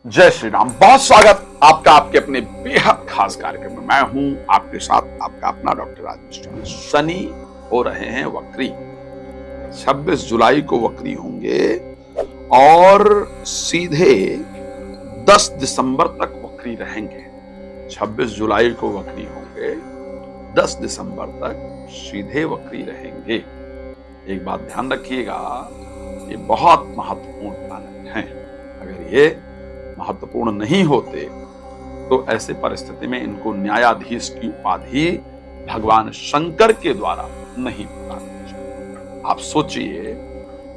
जय श्री राम। बहुत स्वागत आपका आपके अपने बेहद खास कार्यक्रम में। मैं हूं आपके साथ आपका अपना डॉक्टर राज मिश्रा। शनि हो रहे हैं वक्री, 26 जुलाई को वक्री होंगे और सीधे 10 दिसंबर तक वक्री रहेंगे। 26 जुलाई को वक्री होंगे, 10 दिसंबर तक सीधे वक्री रहेंगे। एक बात ध्यान रखिएगा, ये बहुत महत्वपूर्ण प्लैनेट हैं। अगर ये महत्वपूर्ण नहीं होते तो ऐसे परिस्थिति में इनको न्यायाधीश की उपाधि भगवान शंकर के द्वारा नहीं प्रदान की। आप सोचिए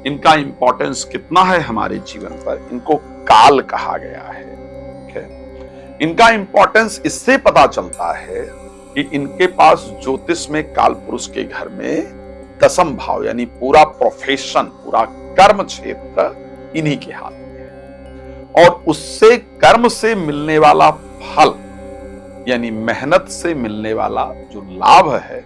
इनका इंपॉर्टेंस कितना है हमारे जीवन पर। इनको काल कहा गया है। इनका इंपॉर्टेंस इससे पता चलता है कि इनके पास ज्योतिष में काल पुरुष के घर में दशम भाव यानी पूरा प्रोफेशन, पूरा कर्म क्षेत्र इन्हीं के हाथ में है और उससे कर्म से मिलने वाला फल यानी मेहनत से मिलने वाला जो लाभ है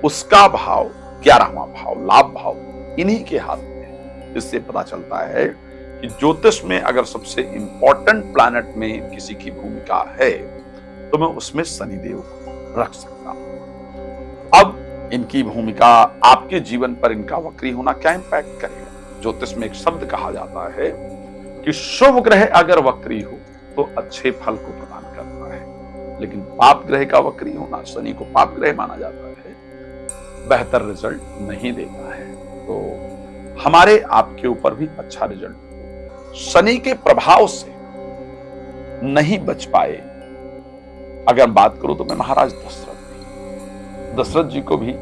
उसका भाव 11वां भाव, लाभ भाव इन्हीं के हाथ में है। इससे पता चलता है कि ज्योतिष में अगर सबसे इंपॉर्टेंट प्लैनेट में किसी की भूमिका है तो मैं उसमें शनिदेव रख सकता हूं। अब इनकी भूमिका आपके जीवन पर इनका वक्री होना क्या इंपैक्ट करेगा। ज्योतिष में एक शब्द कहा जाता है कि शुभ ग्रह अगर वक्री हो तो अच्छे फल को प्रदान करता है, लेकिन पाप ग्रह का वक्री होना, शनि को पाप ग्रह माना जाता है, बेहतर रिजल्ट नहीं देता है। तो हमारे आपके ऊपर भी अच्छा रिजल्ट शनि के प्रभाव से नहीं बच पाए अगर बात करूं तो मैं महाराज दशरथ जी को भी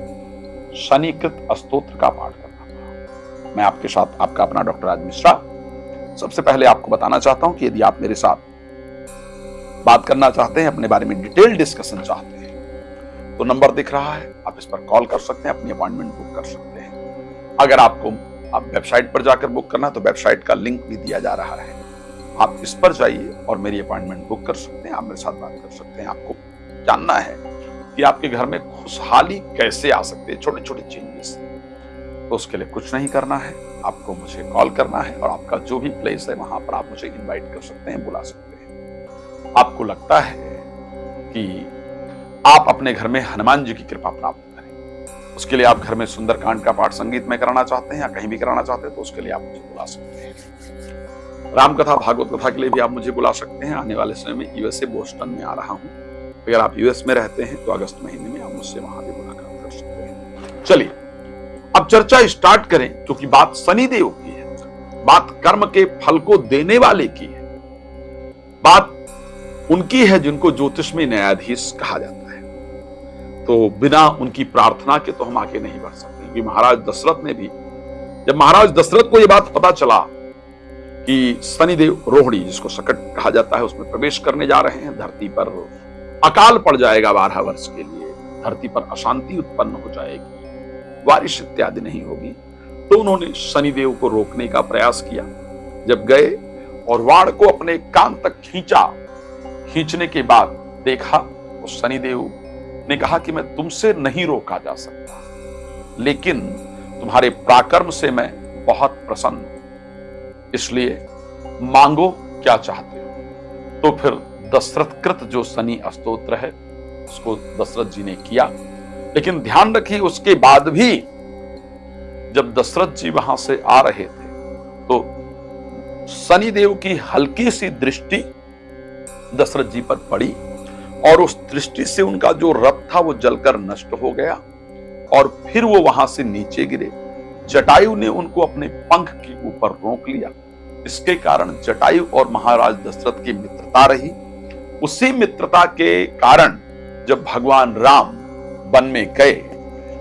शनिकृत स्तोत्र का पाठ करना था। मैं आपके साथ आपका अपना डॉक्टर राज मिश्रा सबसे पहले आपको बताना चाहता हूं कि यदि आप मेरे साथ बात करना चाहते हैं, अपने बारे में डिटेल डिस्कशन चाहते हैं तो नंबर दिख रहा है, आप इस पर कॉल कर सकते हैं, अपनी अपॉइंटमेंट बुक कर सकते हैं। अगर आपको आप वेबसाइट पर जाकर बुक करना तो वेबसाइट का लिंक भी दिया जा रहा है, आप इस पर जाइए और मेरी अपॉइंटमेंट बुक कर सकते हैं। आप मेरे साथ बात कर सकते हैं। आपको जानना है कि आपके घर में खुशहाली कैसे आ सकती है, छोटे छोटे चेंजेस, तो उसके लिए कुछ नहीं करना है, आपको मुझे कॉल करना है और आपका जो भी प्लेस है वहां पर आप मुझे इनवाइट कर सकते हैं, बुला सकते हैं। आपको लगता है कि आप अपने घर में हनुमान जी की कृपा प्राप्त करें, उसके लिए आप घर में सुंदरकांड का पाठ संगीत में कराना चाहते हैं या कहीं भी कराना चाहते हैं तो उसके लिए आप मुझे बुला सकते हैं। राम कथा भागवत कथा के लिए भी आप मुझे बुला सकते हैं। आने वाले समय में यूएसए बोस्टन में आ रहा हूं, अगर आप यूएस में रहते हैं तो अगस्त महीने में आप मुझसे वहां भी मुलाकात कर सकते हैं। चलिए अब चर्चा स्टार्ट करें, क्योंकि बात शनिदेव की है, बात कर्म के फल को देने वाले की है, बात उनकी है जिनको ज्योतिष में न्यायाधीश कहा जाता है। तो बिना उनकी प्रार्थना के तो हम आगे नहीं बढ़ सकते। क्योंकि महाराज दशरथ ने भी, जब महाराज दशरथ को यह बात पता चला कि शनिदेव रोहिणी जिसको सकट कहा जाता है उसमें प्रवेश करने जा रहे हैं, धरती पर अकाल पड़ जाएगा 12 वर्ष के लिए, धरती पर अशांति उत्पन्न हो जाएगी, बारिश इत्यादि नहीं होगी, तो उन्होंने शनिदेव को रोकने का प्रयास किया। जब गए और वाड़ को अपने कान तक खींचा, खींचने के बाद देखा तो शनिदेव ने कहा कि मैं तुमसे नहीं रोका जा सकता, लेकिन तुम्हारे पराक्रम से मैं बहुत प्रसन्न हूं, इसलिए मांगो क्या चाहते हो। तो फिर दशरथ कृत जो शनि स्तोत्र है उसको दशरथ जी ने किया। लेकिन ध्यान रखिए उसके बाद भी जब दशरथ जी वहां से आ रहे थे तो शनिदेव की हल्की सी दृष्टि दशरथ जी पर पड़ी और उस दृष्टि से उनका जो रथ था वो जलकर नष्ट हो गया और फिर वो वहां से नीचे गिरे। जटायु ने उनको अपने पंख के ऊपर रोक लिया। इसके कारण जटायु और महाराज दशरथ की मित्रता रही। उसी मित्रता के कारण जब भगवान राम वन में गए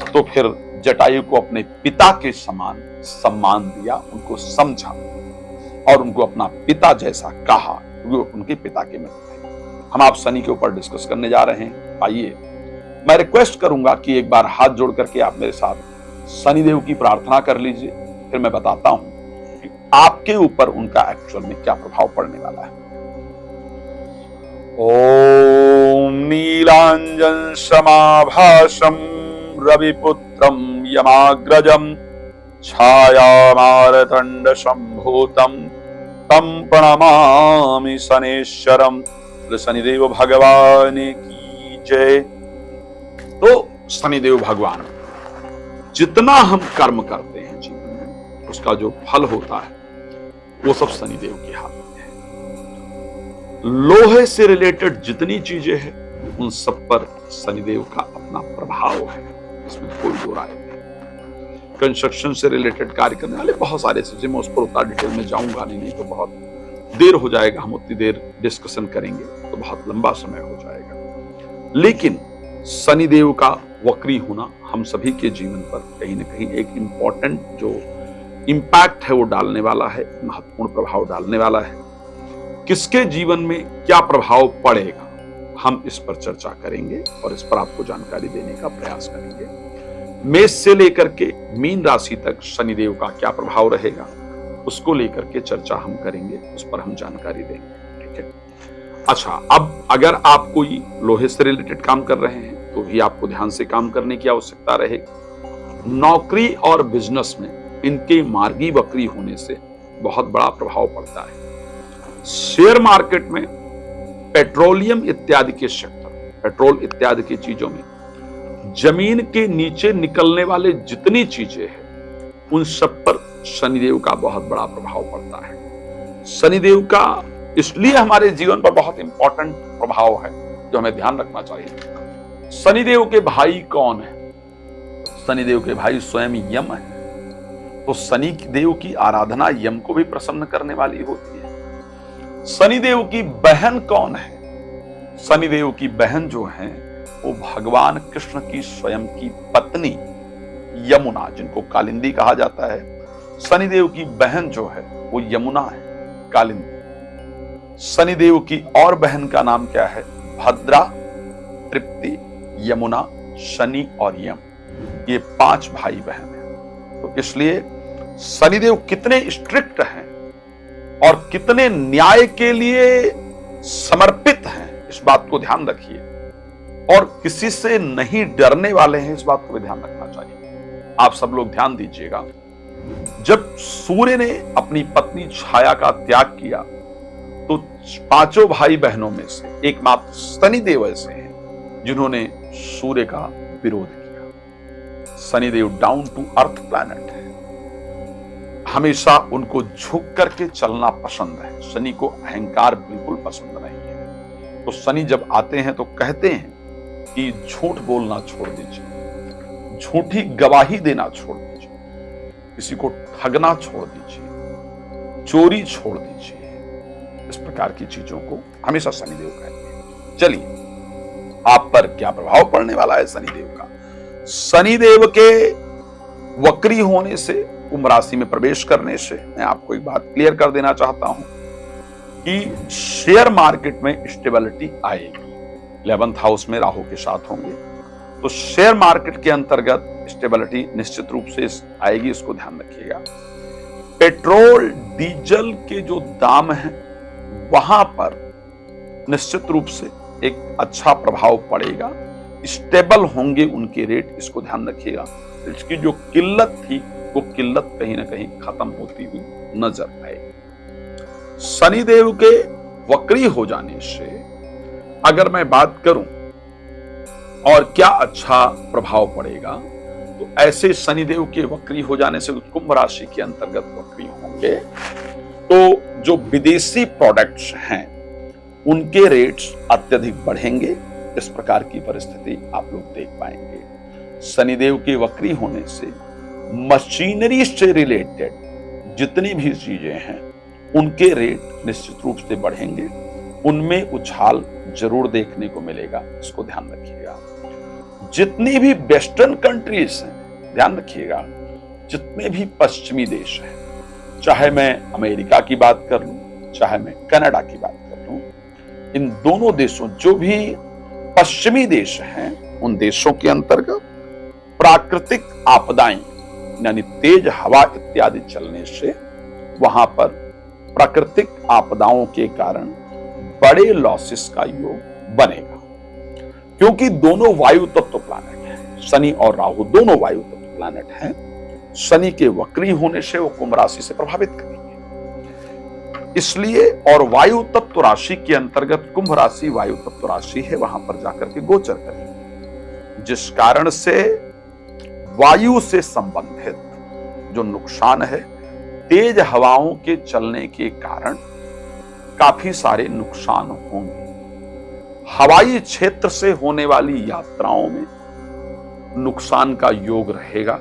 तो फिर जटायु को अपने पिता के समान सम्मान दिया, उनको समझा और उनको अपना पिता जैसा कहा, वो उनके पिता के मित्र थे। हम आप शनि के ऊपर डिस्कस करने जा रहे हैं। आइए मैं रिक्वेस्ट करूंगा कि एक बार हाथ जोड़ करके आप मेरे साथ शनिदेव की प्रार्थना कर लीजिए, फिर मैं बताता हूं कि आपके ऊपर उनका एक्चुअल में क्या प्रभाव पड़ने वाला है। ओम नीलांजन समाभासम रविपुत्रम यमाग्रजम छायामारतंड संभूतम तम प्रणमामि शनेश्वरम। शनिदेव भगवान की जय। तो शनिदेव भगवान, जितना हम कर्म करते हैं जीवन में, उसका जो फल होता है वो सब शनिदेव के हाथ में है। लोहे से रिलेटेड जितनी चीजें हैं उन सब पर शनिदेव का अपना प्रभाव है, इसमें कोई दो राय नहीं। कंस्ट्रक्शन से रिलेटेड कार्य करने वाले बहुत सारे चीजें, मैं उस पर उतना डिटेल में जाऊंगा नहीं तो बहुत देर हो जाएगा, हम उतनी देर डिस्कशन करेंगे तो बहुत लंबा समय हो जाएगा। लेकिन शनिदेव का वक्री होना हम सभी के जीवन पर कहीं ना कहीं एक इंपॉर्टेंट जो इंपैक्ट है वो डालने वाला है, महत्वपूर्ण प्रभाव डालने वाला है। किसके जीवन में क्या प्रभाव पड़ेगा हम इस पर चर्चा करेंगे और इस पर आपको जानकारी देने का प्रयास करेंगे। मेष से लेकर के मीन राशि तक शनिदेव का क्या प्रभाव रहेगा उसको लेकर के चर्चा हम करेंगे, उस पर हम जानकारी देंगे। ठीक है। अच्छा, अब अगर आप कोई लोहे से रिलेटेड काम कर रहे हैं तो भी आपको ध्यान से काम करने की आवश्यकता रहेगी। नौकरी और बिजनेस में इनके मार्गी वक्री होने से बहुत बड़ा प्रभाव पड़ता है। शेयर मार्केट में पेट्रोलियम इत्यादि के सेक्टर, पेट्रोल इत्यादि की चीजों में जमीन के नीचे निकलने वाले जितनी चीजें हैं उन सब पर शनिदेव का बहुत बड़ा प्रभाव पड़ता है। शनिदेव का इसलिए हमारे जीवन पर बहुत इंपॉर्टेंट प्रभाव है जो हमें ध्यान रखना चाहिए। शनिदेव के भाई कौन है? शनिदेव के भाई स्वयं यम है। तो शनि देव की आराधना यम को भी प्रसन्न करने वाली होती है। शनिदेव की बहन कौन है? शनिदेव की बहन जो है वो भगवान कृष्ण की स्वयं की पत्नी यमुना, जिनको कालिंदी कहा जाता है। शनिदेव की बहन जो है वो यमुना है, कालिंदी। शनिदेव की और बहन का नाम क्या है? भद्रा, तृप्ति, यमुना, शनि और यम, ये 5 भाई बहन हैं। तो इसलिए शनिदेव कितने स्ट्रिक्ट हैं और कितने न्याय के लिए समर्पित हैं, इस बात को ध्यान रखिए। और किसी से नहीं डरने वाले हैं, इस बात को भी ध्यान रखना चाहिए। आप सब लोग ध्यान दीजिएगा, जब सूर्य ने अपनी पत्नी छाया का त्याग किया तो 5 भाई बहनों में से एकमात्र शनिदेव ऐसे हैं जिन्होंने सूर्य का विरोध किया। Shanidev down to earth planet है, हमेशा उनको झुक करके चलना पसंद है। शनि को अहंकार बिल्कुल पसंद नहीं है। तो शनि जब आते हैं तो कहते हैं कि झूठ बोलना छोड़ दीजिए, झूठी गवाही देना छोड़ दीजिए, किसी को ठगना छोड़ दीजिए, चोरी छोड़ दीजिए। इस प्रकार की चीजों को हमेशा शनिदेव कहते हैं। चलिए, आप पर क्या प्रभाव पड़ने वाला है शनिदेव का? शनिदेव के वक्री होने से, कुंभ राशि में प्रवेश करने से, मैं आपको एक बात क्लियर कर देना चाहता हूं कि शेयर मार्केट में स्टेबिलिटी आएगी। 11th हाउस में राहु के साथ होंगे तो शेयर मार्केट के अंतर्गत स्टेबिलिटी निश्चित रूप से आएगी, इसको ध्यान रखिएगा। पेट्रोल डीजल के जो दाम हैं वहां पर निश्चित रूप से एक अच्छा प्रभाव पड़ेगा, स्टेबल होंगे उनके रेट, इसको ध्यान रखिएगा। इसकी जो किल्लत थी वो किल्लत कहीं ना कहीं खत्म होती हुई नजर आएगी। शनिदेव के वक्री हो जाने से अगर मैं बात करूं और क्या अच्छा प्रभाव पड़ेगा, तो ऐसे शनिदेव के वक्री हो जाने से कुंभ राशि के अंतर्गत वक्री होंगे तो जो विदेशी प्रोडक्ट्स हैं उनके रेट्स अत्यधिक बढ़ेंगे। इस प्रकार की परिस्थिति आप लोग देख पाएंगे। शनिदेव के वक्री होने से मशीनरी से रिलेटेड जितनी भी चीजें हैं उनके रेट निश्चित रूप से बढ़ेंगे, उनमें उछाल जरूर देखने को मिलेगा, इसको ध्यान रखिएगा। जितनी भी वेस्टर्न कंट्रीज हैं, ध्यान रखिएगा, जितने भी पश्चिमी देश हैं, चाहे मैं अमेरिका की बात कर लूं, चाहे मैं कनाडा की बात कर लूं, इन दोनों देशों, जो भी पश्चिमी देश हैं, उन देशों के अंतर्गत प्राकृतिक आपदाएं यानी तेज हवा इत्यादि चलने से वहां पर प्राकृतिक आपदाओं के कारण बड़े लॉसेस का योग बनेगा, क्योंकि दोनों वायु तत्व प्लैनेट हैं। शनि और राहु दोनों वायु तत्व प्लैनेट हैं। शनि के वक्री होने से वो कुंभ राशि से प्रभावित करेंगे। इसलिए, और वायु तत्व राशि के अंतर्गत कुंभ राशि वायु तत्व राशि है, वहां पर जाकर के गोचर करेगी, जिस कारण से वायु से संबंधित जो नुकसान है, तेज हवाओं के चलने के कारण काफी सारे नुकसान होंगे। हवाई क्षेत्र से होने वाली यात्राओं में नुकसान का योग रहेगा।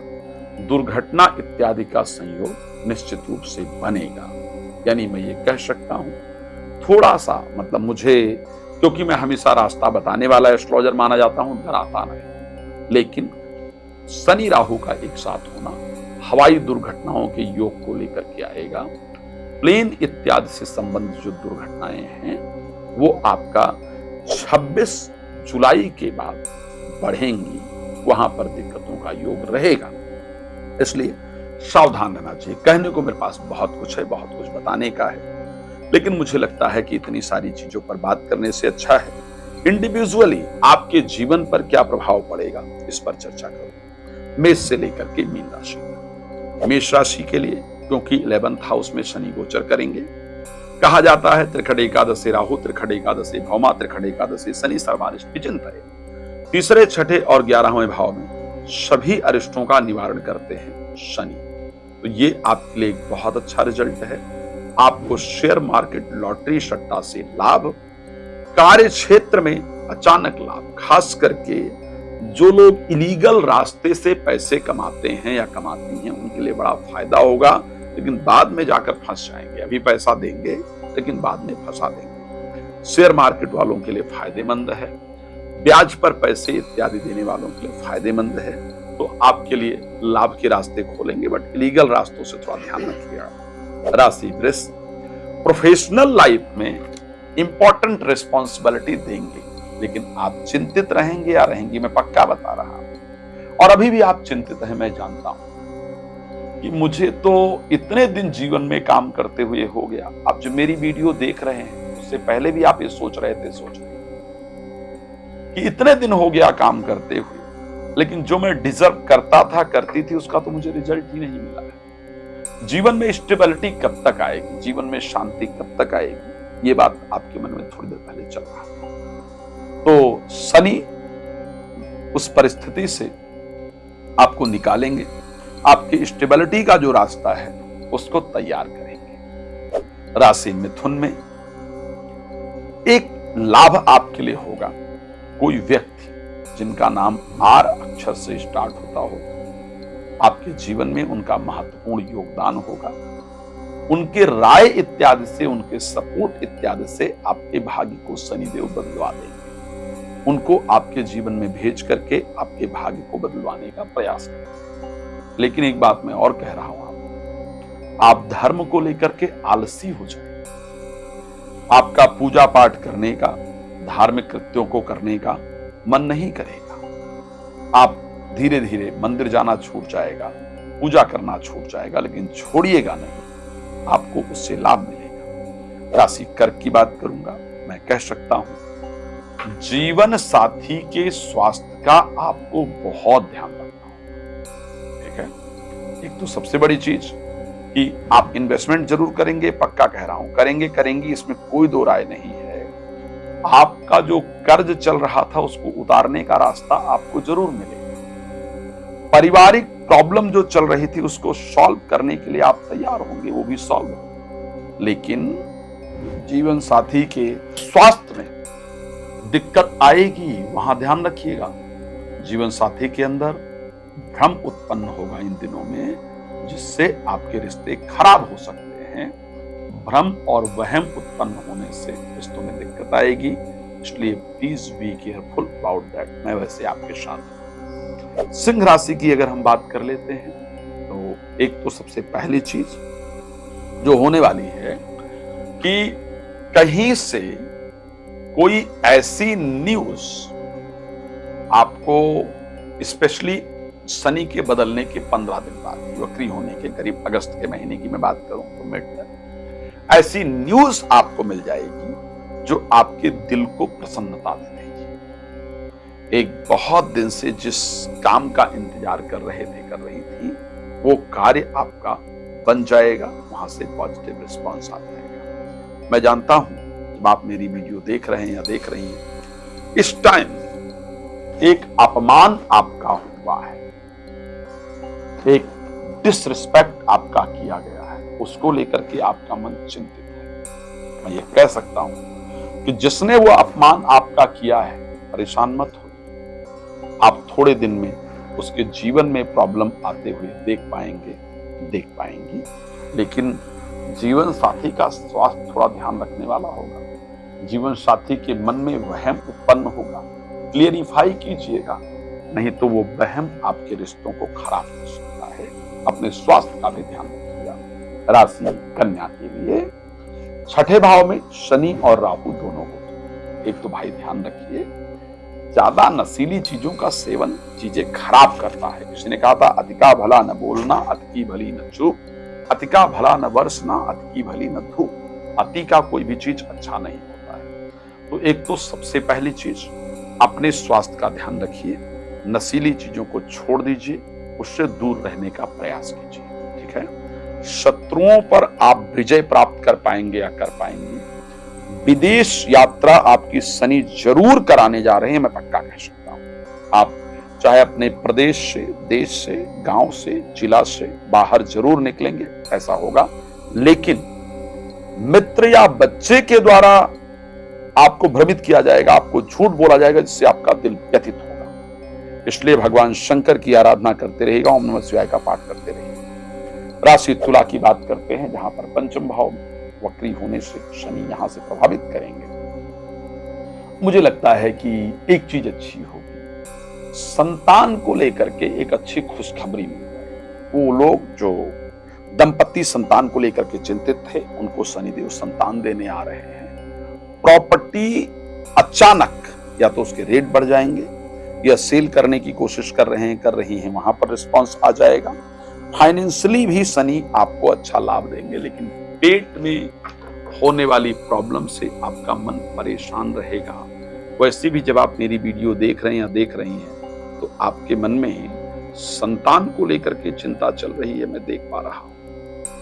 दुर्घटना इत्यादि का संयोग निश्चित रूप से बनेगा। यानी मैं ये कह सकता हूं, थोड़ा सा मतलब मुझे, क्योंकि मैं हमेशा रास्ता बताने वाला एस्ट्रोलॉजर माना जाता हूं, डराता नहीं, लेकिन शनि राहु का एक साथ होना हवाई दुर्घटनाओं के योग को लेकर के आएगा। प्लेन इत्यादि से संबंधित जो दुर्घटनाएं हैं वो आपका 26 जुलाई के बाद बढ़ेंगी, वहां पर दिक्कतों का योग रहेगा। इसलिए सावधान रहना चाहिए। कहने को मेरे पास बहुत कुछ है, बहुत कुछ बताने का है, लेकिन मुझे लगता है कि इतनी सारी चीजों पर बात करने से अच्छा है इंडिविजुअली आपके जीवन पर क्या प्रभाव पड़ेगा इस पर चर्चा करो। मेष से लेकर के मीन राशि तक। मेष राशि के लिए, क्योंकि 11th हाउस में शनि गोचर करेंगे, कहा जाता है त्रिखड़ एकादशी राहु, त्रिखड़ एकादशी भौमा, त्रिखड़ एकादशी शनि, सर्वारिष्ट विचिंत है। तीसरे, छठे और 11वें भाव में सभी अरिष्टों का निवारण करते हैं शनि। तो ये आपके लिए एक बहुत अच्छा रिजल्ट है। आपको शेयर मार्केट, लॉटरी, सट्टा से लाभ, कार्य क्षेत्र में अचानक लाभ, खास करके जो लोग इलीगल रास्ते से पैसे कमाते हैं या कमाती हैं उनके लिए बड़ा फायदा होगा, लेकिन बाद में जाकर फंस जाएंगे। अभी पैसा देंगे लेकिन बाद में फंसा देंगे। शेयर मार्केट वालों के लिए फायदेमंद है, ब्याज पर पैसे इत्यादि देने वालों के लिए फायदेमंद है। तो आपके लिए लाभ के रास्ते खोलेंगे, बट इलीगल रास्तों से थोड़ा ध्यान रखिएगा। राशि वृष, प्रोफेशनल लाइफ में इंपॉर्टेंट रिस्पॉन्सिबिलिटी देंगे, लेकिन आप चिंतित रहेंगे या रहेंगी, मैं पक्का बता रहा हूं। और अभी भी आप चिंतित हैं, मैं जानता हूं कि मुझे तो इतने दिन जीवन में काम करते हुए हो गया। आप जो मेरी वीडियो देख रहे हैं उससे पहले भी आप ये सोच रहे थे कि इतने दिन हो गया काम करते हुए, लेकिन जो मैं डिजर्व करता था, करती थी, उसका तो मुझे रिजल्ट ही नहीं मिला है। जीवन में स्टेबिलिटी कब तक आएगी, जीवन में शांति कब तक आएगी, ये बात आपके मन में थोड़ी देर पहले चल रहा था। तो शनि उस परिस्थिति से आपको निकालेंगे, आपकी स्टेबिलिटी का जो रास्ता है उसको तैयार करेंगे। राशि मिथुन में एक लाभ आपके लिए होगा। कोई व्यक्ति जिनका नाम आर अक्षर से स्टार्ट होता हो, आपके जीवन में उनका महत्वपूर्ण योगदान होगा। उनके राय इत्यादि से, उनके सपोर्ट इत्यादि से आपके भाग्य को शनिदेव बदलवा देंगे। उनको आपके जीवन में भेज करके आपके भाग्य को बदलवाने का प्रयास करें। लेकिन एक बात मैं और कह रहा हूं, आप धर्म को लेकर के आलसी हो जाए। आपका पूजा पाठ करने का, धार्मिक कृत्यों को करने का मन नहीं करेगा। आप धीरे धीरे मंदिर जाना छूट जाएगा, पूजा करना छूट जाएगा, लेकिन छोड़िएगा नहीं, आपको उससे लाभ मिलेगा। राशि कर्क की बात करूंगा, मैं कह सकता हूं जीवन साथी के स्वास्थ्य का आपको बहुत ध्यान रखना होगा। ठीक है, एक तो सबसे बड़ी चीज कि आप इन्वेस्टमेंट जरूर करेंगे, पक्का कह रहा हूं, करेंगे, इसमें कोई दो राय नहीं है। आपका जो कर्ज चल रहा था उसको उतारने का रास्ता आपको जरूर मिलेगा। पारिवारिक प्रॉब्लम जो चल रही थी उसको सॉल्व करने के लिए आप तैयार होंगे, वो भी सॉल्व होगा। लेकिन जीवन साथी के स्वास्थ्य में दिक्कत आएगी, वहां ध्यान रखिएगा। जीवन साथी के अंदर भ्रम उत्पन्न होगा इन दिनों में, जिससे आपके रिश्ते खराब हो सकते हैं। भ्रम और वहम उत्पन्न होने से रिश्तों में दिक्कत आएगी, इसलिए please be careful about that. मैं वैसे आपके साथ। सिंह राशि की अगर हम बात कर लेते हैं तो एक तो सबसे पहली चीज जो होने वाली है कि कहीं से कोई ऐसी न्यूज आपको, स्पेशली शनि के बदलने के 15 दिन बाद, वक्री होने के करीब अगस्त के महीने की मैं बात करूं तो मिड तक, ऐसी न्यूज आपको मिल जाएगी जो आपके दिल को प्रसन्नता दे देगी। एक बहुत दिन से जिस काम का इंतजार कर रही थी, वो कार्य आपका बन जाएगा, वहां से पॉजिटिव रिस्पॉन्स आ जाएगा। मैं जानता हूं जब आप मेरी वीडियो देख रहे हैं या देख रही हैं, इस टाइम एक अपमान आपका हुआ है, एक डिसरिस्पेक्ट आपका किया गया है, उसको लेकर के आपका मन चिंतित है। मैं ये कह सकता हूं कि जिसने वो अपमान आपका किया है, परेशान मत हो। आप थोड़े दिन में उसके जीवन में प्रॉब्लम आते हुए देख पाएंगी, लेकिन जीवन साथी का स्वास्थ्य थोड़ा ध्यान रखने वाला होगा। जीवन साथी के मन में वहम उत्पन्न होगा, क्लियरिफाई कीजिएगा, नहीं तो वो वहम आपके रिश्तों को खराब कर सकता है। अपने स्वास्थ्य का भी ध्यान रखिएगा। राशि कन्या के लिए छठे भाव में शनि और राहु दोनों को, एक तो भाई ध्यान रखिए, ज्यादा नशीली चीजों का सेवन चीजें खराब करता है। किसी ने कहा था अति का भला न बोलना, अति की भली न चूप, अति का भला न बरसना, अति की भली न धूप। अति का कोई भी चीज अच्छा नहीं होता है। तो एक तो सबसे पहली चीज, अपने स्वास्थ्य का ध्यान रखिए, नशीली चीजों को छोड़ दीजिए, उससे दूर रहने का प्रयास कीजिए, ठीक है। शत्रुओं पर आप विजय प्राप्त कर पाएंगे या कर पाएंगी। विदेश यात्रा आपकी शनि जरूर कराने जा रहे हैं, मैं पक्का कह सकता हूं। आप चाहे अपने प्रदेश से, देश से, गांव से, जिला से बाहर जरूर निकलेंगे, ऐसा होगा। लेकिन मित्र या बच्चे के द्वारा आपको भ्रमित किया जाएगा, आपको झूठ बोला जाएगा, जिससे आपका दिल व्यथित होगा। इसलिए भगवान शंकर की आराधना करते रहिएगा, ओम नमः शिवाय का पाठ करते रहिएगा। राशि तुला की बात करते हैं, जहां पर पंचम भाव वक्री होने से शनि यहां से प्रभावित करेंगे। मुझे लगता है कि एक चीज अच्छी होगी, संतान को लेकर के एक अच्छी खुशखबरी मिल जाए। वो लोग जो दंपति संतान को लेकर के चिंतित थे, उनको शनिदेव संतान देने आ रहे हैं। प्रॉपर्टी अचानक या तो उसके रेट बढ़ जाएंगे, या सेल करने की कोशिश कर रही हैं, वहां पर रिस्पांस आ जाएगा। फाइनेंशियली भी शनि आपको अच्छा लाभ देंगे, लेकिन पेट में होने वाली प्रॉब्लम से आपका मन परेशान रहेगा। वैसे भी जब आप मेरी वीडियो देख रहे हैं या देख रही हैं, तो आपके मन में संतान को लेकर के चिंता चल रही है, मैं देख पा रहा हूं।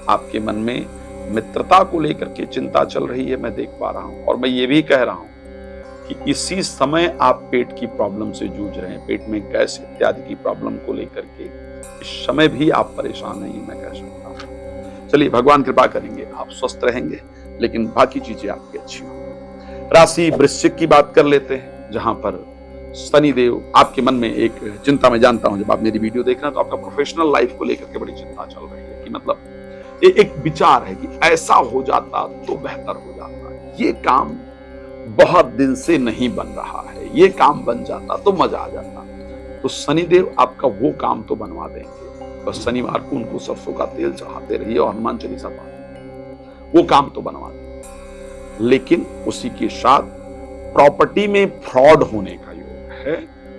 आपके मन में मित्रता को लेकर के चिंता चल रही है, मैं देख पा रहा हूं। और मैं ये भी कह रहा हूं कि इसी समय आप पेट की प्रॉब्लम से जूझ रहे हैं, पेट में गैस इत्यादि की प्रॉब्लम को लेकर के इस समय भी आप परेशान नहीं, मैं कह सकता हूं। चलिए, भगवान कृपा करेंगे, आप स्वस्थ रहेंगे, लेकिन बाकी चीजें आपकी अच्छी होंगी। राशि वृश्चिक की बात कर लेते हैं, जहां पर शनिदेव आपके मन में एक चिंता, मैं जानता हूं जब आप मेरी वीडियो देख रहे हैं तो आपका प्रोफेशनल लाइफ को लेकर के बड़ी चिंता चल रही है, कि मतलब एक विचार है कि ऐसा हो जाता तो बेहतर हो जाता, ये काम बहुत दिन से नहीं बन रहा है, ये काम बन जाता तो मजा आ जाता। तो शनिदेव आपका वो काम तो बनवा देंगे। बस शनिवार को उनको सरसों का तेल चढ़ाते रहिए और हनुमान चालीसा पढ़ते, वो काम तो बनवा देंगे। लेकिन उसी के साथ प्रॉपर्टी में फ्रॉड होने का योग है,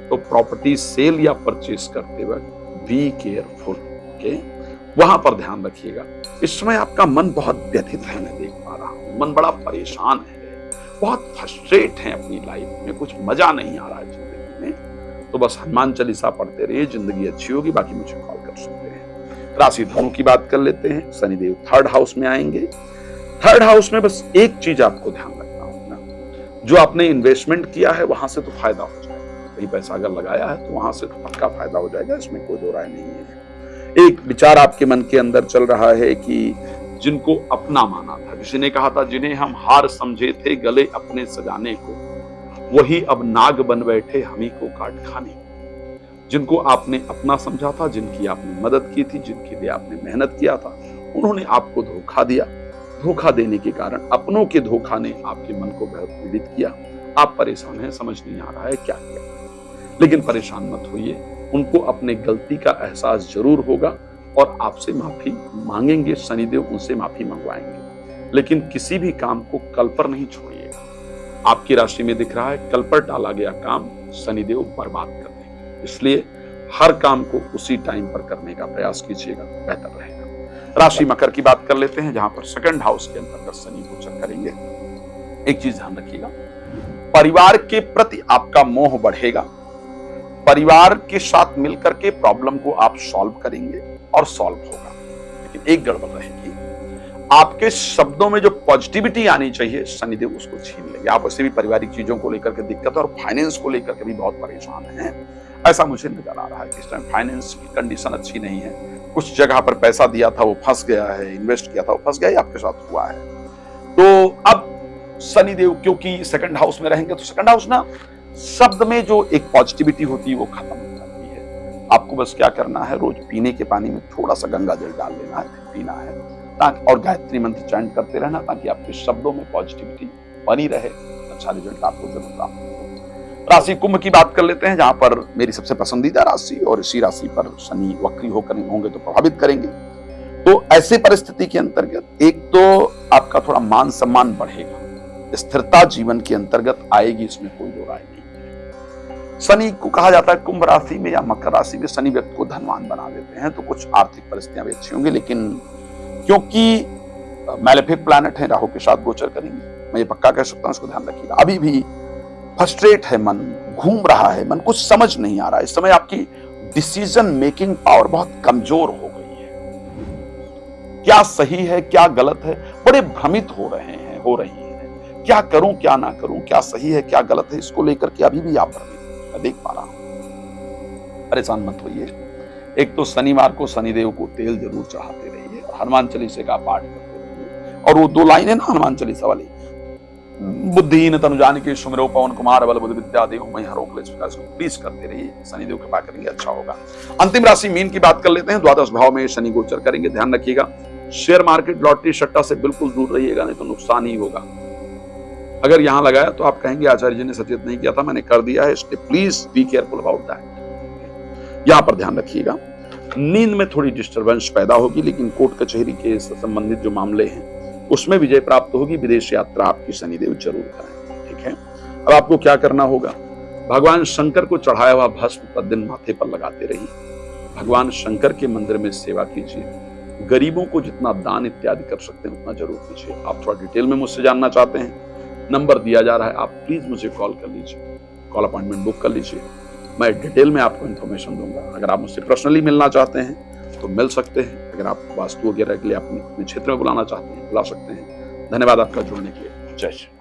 तो प्रॉपर्टी सेल या परचेस करते वक्त बी केयरफुल, ओके, वहां पर ध्यान रखिएगा। इस समय आपका मन बहुत व्यथित है, मैं देख पा रहा हूं। मन बड़ा परेशान है, बहुत फ्रस्ट्रेट है अपनी लाइफ में, कुछ मजा नहीं आ रहा है जिंदगी में। तो बस हनुमान चालीसा पढ़ते रहिए, जिंदगी अच्छी होगी। बाकी मुझे कॉल कर सकते हैं। राशि धनु की बात कर लेते हैं। शनिदेव थर्ड हाउस में आएंगे। थर्ड हाउस में बस एक चीज आपको ध्यान रखना होगा, जो आपने इन्वेस्टमेंट किया है वहां से तो फायदा हो जाएगा। कहीं पैसा अगर लगाया है तो वहां से तो पक्का फायदा हो जाएगा, इसमें कोई दो राय नहीं है। एक विचार आपके मन के अंदर चल रहा है कि जिनको अपना माना था, किसी ने कहा था जिन्हें हम हार समझे थे गले अपने सजाने को, वही अब नाग बन बैठे हमी को काट खाने को। जिनको आपने अपना समझा था, जिनकी आपने मदद की थी, जिनके लिए आपने मेहनत किया था, उन्होंने आपको धोखा दिया। धोखा देने के कारण अपनों के धोखा ने आपके मन को बहुत पीड़ित किया। आप परेशान हैं, समझ नहीं आ रहा है क्या किया। लेकिन परेशान मत होइए, उनको अपने गलती का एहसास जरूर होगा और आपसे माफी मांगेंगे। शनिदेव उनसे माफी मंगवाएंगे, लेकिन किसी भी काम को कल पर नहीं छोड़िएगा। आपकी राशि में दिख रहा है कल पर टाला गया काम शनिदेव बर्बाद कर देंगे, इसलिए हर काम को उसी टाइम पर करने का प्रयास कीजिएगा, बेहतर रहेगा। राशि मकर की बात कर लेते हैं, जहां पर सेकंड हाउस के अंतर्गत शनि गोचर करेंगे। एक चीज ध्यान रखिएगा, परिवार के प्रति आपका मोह बढ़ेगा। परिवार के साथ मिलकर के प्रॉब्लम को आप सॉल्व करेंगे और सॉल्व होगा। लेकिन एक गड़बड़ रहेगी, आपके शब्दों में जो पॉजिटिविटी आनी चाहिए शनिदेव उसको छीन लेंगे। आप वैसे भी पारिवारिक चीजों को लेकर के दिक्कत और फाइनेंस को लेकर के भी बहुत परेशान हैं, ऐसा मुझे नजर आ रहा है कि इस टाइम फाइनेंस की कंडीशन अच्छी नहीं है। कुछ जगह पर पैसा दिया था वो फंस गया है, इन्वेस्ट किया था वो फंस गया, ये आपके साथ हुआ है। तो अब शनिदेव क्योंकि सेकंड हाउस में रहेंगे, तो सेकंड हाउस ना शब्द में जो एक पॉजिटिविटी होती है वो खत्म हो जाती है। आपको बस क्या करना है, रोज पीने के पानी में थोड़ा सा गंगा जल डाल लेना है, फिर पीना है, ताकि और गायत्री मंत्र चैंट करते रहना, ताकि आपके शब्दों में पॉजिटिविटी बनी रहे। अच्छा रिजल्ट आपको जरूर प्राप्त हो। राशि कुंभ की बात कर लेते हैं, जहां पर मेरी सबसे पसंदीदा राशि, और इसी राशि पर शनि वक्री होकर होंगे तो प्रभावित करेंगे। तो ऐसे परिस्थिति के अंतर्गत एक तो आपका थोड़ा मान सम्मान बढ़ेगा, स्थिरता जीवन के अंतर्गत आएगी, इसमें कोई दो राय नहीं है। शनि को कहा जाता है कुंभ राशि में या मकर राशि में शनि व्यक्ति को धनवान बना देते हैं, तो कुछ आर्थिक परिस्थितियां भी अच्छी होंगी, लेकिन क्योंकि मैलेफिक प्लैनेट है, राहु के साथ गोचर करेंगे, मैं ये पक्का कह सकता हूं, इसको ध्यान रखिएगा। अभी भी फ्रस्ट्रेट है मन, घूम रहा है मन, कुछ समझ नहीं आ रहा है। इस समय आपकी डिसीजन मेकिंग पावर बहुत कमजोर हो गई है। क्या सही है क्या गलत है, बड़े भ्रमित हो रही हैं। क्या करूं क्या ना करूं, क्या सही है क्या गलत है, इसको लेकर के अभी भी आप भ्रमित, मैं देख पा रहा हूं। परेशान मत होइए। एक तो शनिवार को शनिदेव को तेल जरूर चढ़ाते रहिए, हनुमान चालीसा का पाठ करते रहिए, और वो 2 लाइनें ना हनुमान चालीसा वाली, बुद्धिहीन तनु जानिके सुमिरो पवन कुमार बल बुद्धि विद्या देहु महि हरो क्लेश विकार, इसको प्लीज करते रहिए, शनिदेव कृपा करेंगे, अच्छा होगा। अंतिम राशि मीन की बात कर लेते हैं। द्वादश भाव में शनि गोचर करेंगे, ध्यान रखिएगा। शेयर मार्केट लॉटरी सट्टा से बिल्कुल दूर रहिएगा, नहीं तो नुकसान ही होगा। अगर यहां लगाया तो आप कहेंगे आचार्य जी ने सचेत नहीं किया था, मैंने कर दिया है, इसलिए please be careful about that. यहां पर ध्यान रखिएगा। नींद में थोड़ी डिस्टरबेंस पैदा होगी, लेकिन कोर्ट कचहरी के संबंधित जो मामले हैं उसमें विजय प्राप्त होगी। विदेश यात्रा आपकी शनिदेव जरूर करेंगे, ठीक है। अब आपको क्या करना होगा, भगवान शंकर को चढ़ाया हुआ भस्म प्रतिदिन माथे पर लगाते रहिए। भगवान शंकर के मंदिर में सेवा कीजिए। गरीबों को जितना दान इत्यादि कर सकते हैं उतना जरूर कीजिए। आप थोड़ा डिटेल में मुझसे जानना चाहते हैं, नंबर दिया जा रहा है, आप प्लीज मुझे कॉल कर लीजिए, कॉल अपॉइंटमेंट बुक कर लीजिए, मैं डिटेल में आपको इन्फॉर्मेशन दूंगा। अगर आप मुझसे पर्सनली मिलना चाहते हैं तो मिल सकते हैं। अगर आप वास्तु वगैरह के लिए अपने क्षेत्र में बुलाना चाहते हैं बुला सकते हैं। धन्यवाद आपका जुड़ने के लिए। जय श्री